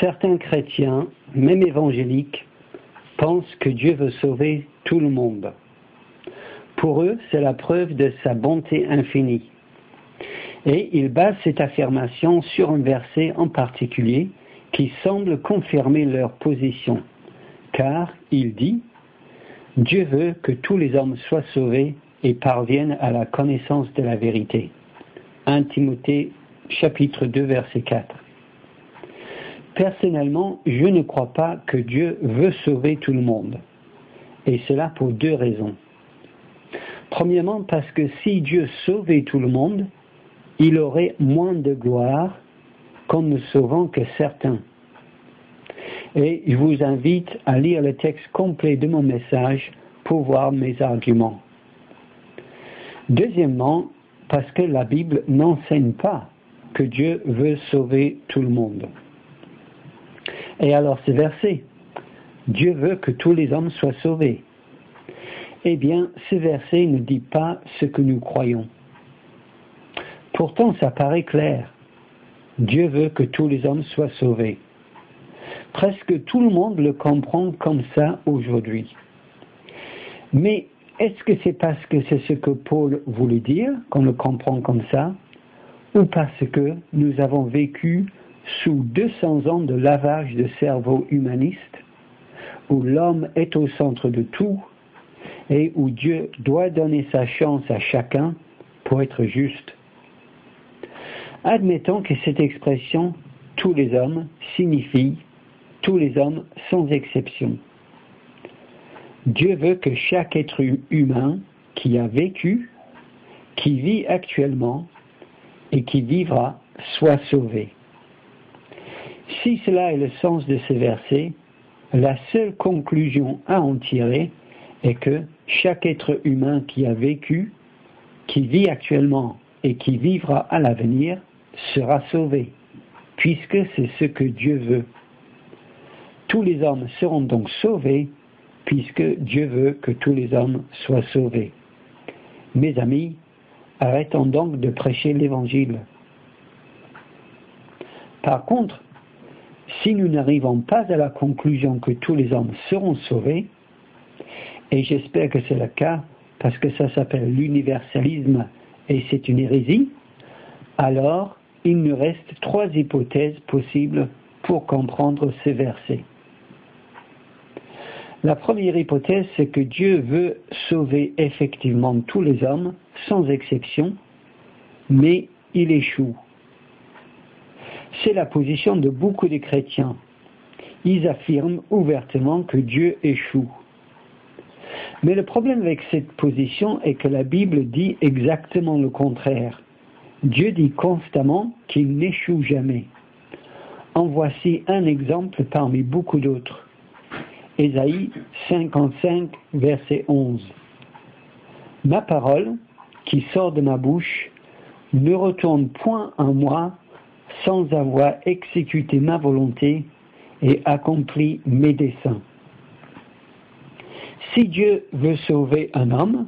Certains chrétiens, même évangéliques, pensent que Dieu veut sauver tout le monde. Pour eux, c'est la preuve de sa bonté infinie. Et ils basent cette affirmation sur un verset en particulier qui semble confirmer leur position. Car il dit « Dieu veut que tous les hommes soient sauvés et parviennent à la connaissance de la vérité. » 1 Timothée chapitre 2 verset 4. Personnellement, je ne crois pas que Dieu veut sauver tout le monde. Et cela pour deux raisons. Premièrement, parce que si Dieu sauvait tout le monde, il aurait moins de gloire qu'en ne sauvant que certains. Et je vous invite à lire le texte complet de mon message pour voir mes arguments. Deuxièmement, parce que la Bible n'enseigne pas que Dieu veut sauver tout le monde. Et alors ce verset, Dieu veut que tous les hommes soient sauvés. Eh bien, ce verset ne dit pas ce que nous croyons. Pourtant, ça paraît clair. Dieu veut que tous les hommes soient sauvés. Presque tout le monde le comprend comme ça aujourd'hui. Mais est-ce que c'est parce que c'est ce que Paul voulait dire qu'on le comprend comme ça, ou parce que nous avons vécu sous 200 ans de lavage de cerveau humaniste, où l'homme est au centre de tout, et où Dieu doit donner sa chance à chacun pour être juste? Admettons que cette expression « tous les hommes » signifie « tous les hommes sans exception ». Dieu veut que chaque être humain qui a vécu, qui vit actuellement et qui vivra soit sauvé. Si cela est le sens de ce verset, la seule conclusion à en tirer est que chaque être humain qui a vécu, qui vit actuellement et qui vivra à l'avenir sera sauvé, puisque c'est ce que Dieu veut. Tous les hommes seront donc sauvés, puisque Dieu veut que tous les hommes soient sauvés. Mes amis, arrêtons donc de prêcher l'Évangile. Par contre, si nous n'arrivons pas à la conclusion que tous les hommes seront sauvés, et j'espère que c'est le cas, parce que ça s'appelle l'universalisme et c'est une hérésie, alors il nous reste trois hypothèses possibles pour comprendre ces versets. La première hypothèse, c'est que Dieu veut sauver effectivement tous les hommes, sans exception, mais il échoue. C'est la position de beaucoup de chrétiens. Ils affirment ouvertement que Dieu échoue. Mais le problème avec cette position est que la Bible dit exactement le contraire. Dieu dit constamment qu'il n'échoue jamais. En voici un exemple parmi beaucoup d'autres. Ésaïe 55, verset 11. « Ma parole, qui sort de ma bouche, ne retourne point en moi sans avoir exécuté ma volonté et accompli mes desseins. » Si Dieu veut sauver un homme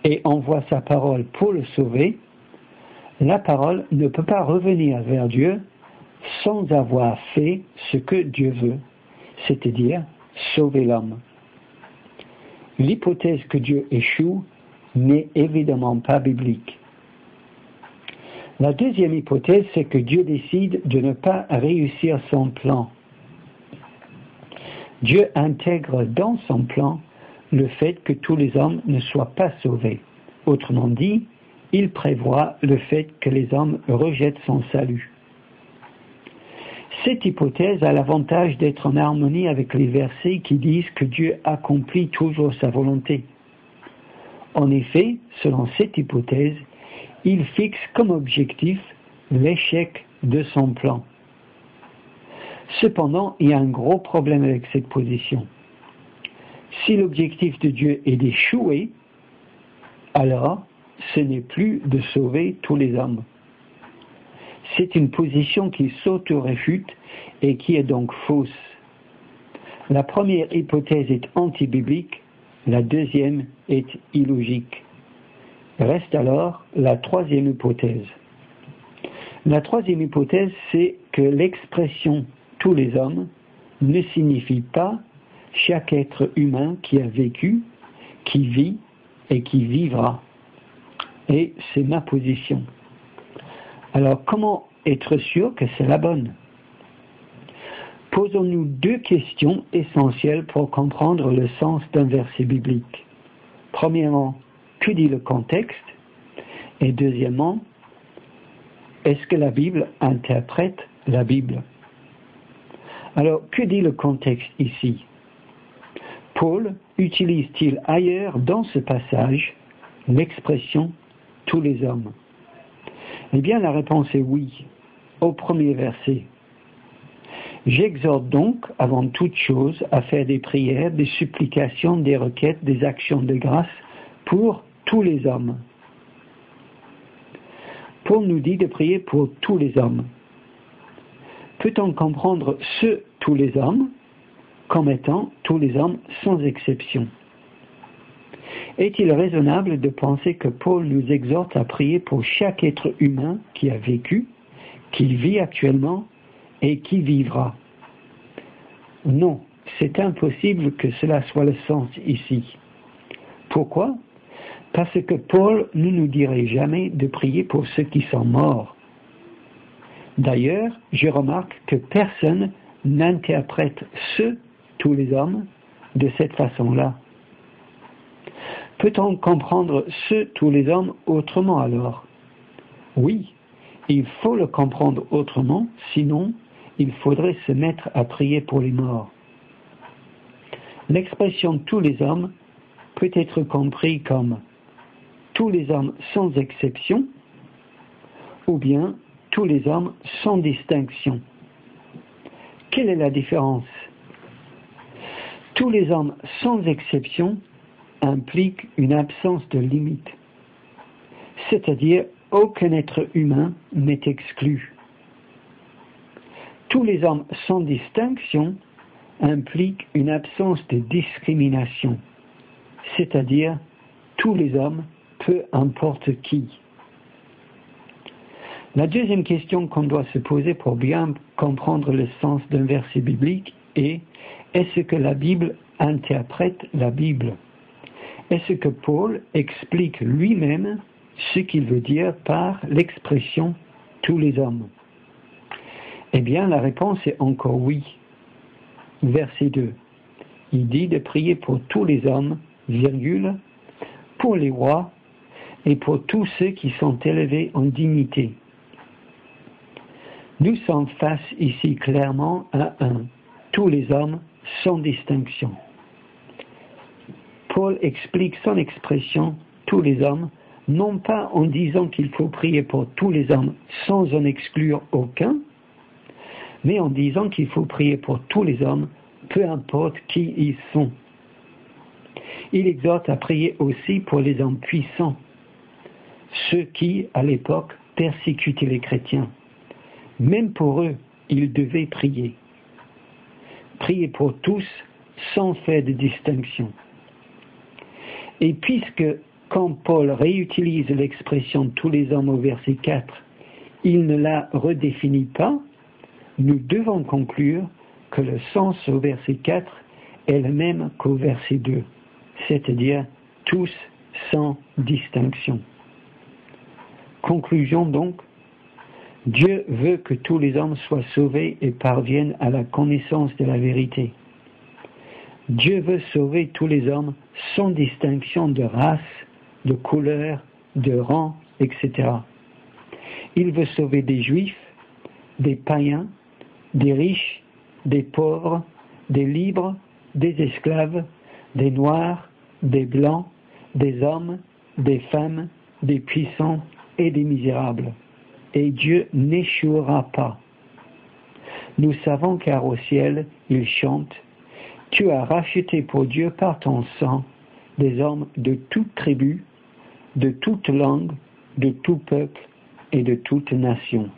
et envoie sa parole pour le sauver, la parole ne peut pas revenir vers Dieu sans avoir fait ce que Dieu veut, c'est-à-dire sauver l'homme. L'hypothèse que Dieu échoue n'est évidemment pas biblique. La deuxième hypothèse, c'est que Dieu décide de ne pas réussir son plan. Dieu intègre dans son plan le fait que tous les hommes ne soient pas sauvés. Autrement dit, il prévoit le fait que les hommes rejettent son salut. Cette hypothèse a l'avantage d'être en harmonie avec les versets qui disent que Dieu accomplit toujours sa volonté. En effet, selon cette hypothèse, il fixe comme objectif l'échec de son plan. Cependant, il y a un gros problème avec cette position. Si l'objectif de Dieu est d'échouer, alors ce n'est plus de sauver tous les hommes. C'est une position qui s'auto-réfute et qui est donc fausse. La première hypothèse est antibiblique, la deuxième est illogique. Reste alors la troisième hypothèse. La troisième hypothèse, c'est que l'expression « tous les hommes ne signifie pas chaque être humain qui a vécu, qui vit et qui vivra. Et c'est ma position. Alors, comment être sûr que c'est la bonne? Posons-nous deux questions essentielles pour comprendre le sens d'un verset biblique. Premièrement, que dit le contexte? Et deuxièmement, est-ce que la Bible interprète la Bible? Alors, que dit le contexte ici? Paul utilise-t-il ailleurs dans ce passage l'expression « tous les hommes » ? Eh bien, la réponse est oui, au premier verset. J'exhorte donc, avant toute chose, à faire des prières, des supplications, des requêtes, des actions de grâce pour tous les hommes. Paul nous dit de prier pour tous les hommes. Peut-on comprendre ce « tous les hommes » comme étant tous les hommes sans exception? Est-il raisonnable de penser que Paul nous exhorte à prier pour chaque être humain qui a vécu, qui vit actuellement et qui vivra? Non, c'est impossible que cela soit le sens ici. Pourquoi? Parce que Paul ne nous dirait jamais de prier pour ceux qui sont morts. D'ailleurs, je remarque que personne n'interprète ce « tous les hommes » de cette façon-là. Peut-on comprendre ce « tous les hommes » autrement alors? Oui, il faut le comprendre autrement, sinon il faudrait se mettre à prier pour les morts. L'expression « tous les hommes » peut être compris comme « tous les hommes sans exception » ou bien « tous les hommes sans distinction ». Quelle est la différence? Tous les hommes sans exception implique une absence de limite, c'est-à-dire aucun être humain n'est exclu. Tous les hommes sans distinction implique une absence de discrimination, c'est-à-dire tous les hommes, peu importe qui. La deuxième question qu'on doit se poser pour bien comprendre le sens d'un verset biblique est: est-ce que la Bible interprète la Bible? Est-ce que Paul explique lui-même ce qu'il veut dire par l'expression « tous les hommes » ? Eh bien, la réponse est encore oui. Verset 2. Il dit de prier pour tous les hommes, virgule, pour les rois et pour tous ceux qui sont élevés en dignité. Nous sommes face ici clairement à un « tous les hommes » sans distinction. Paul explique son expression « tous les hommes » non pas en disant qu'il faut prier pour tous les hommes sans en exclure aucun, mais en disant qu'il faut prier pour tous les hommes, peu importe qui ils sont. Il exhorte à prier aussi pour les hommes puissants, ceux qui, à l'époque, persécutaient les chrétiens. Même pour eux, il devait prier. Prier pour tous, sans faire de distinction. Et puisque, quand Paul réutilise l'expression « tous les hommes » au verset 4, il ne la redéfinit pas, nous devons conclure que le sens au verset 4 est le même qu'au verset 2, c'est-à-dire tous sans distinction. Conclusion donc, Dieu veut que tous les hommes soient sauvés et parviennent à la connaissance de la vérité. Dieu veut sauver tous les hommes sans distinction de race, de couleur, de rang, etc. Il veut sauver des juifs, des païens, des riches, des pauvres, des libres, des esclaves, des noirs, des blancs, des hommes, des femmes, des puissants et des misérables. Et Dieu n'échouera pas. Nous savons car au ciel, il chante « Tu as racheté pour Dieu par ton sang des hommes de toute tribu, de toute langue, de tout peuple et de toute nation. »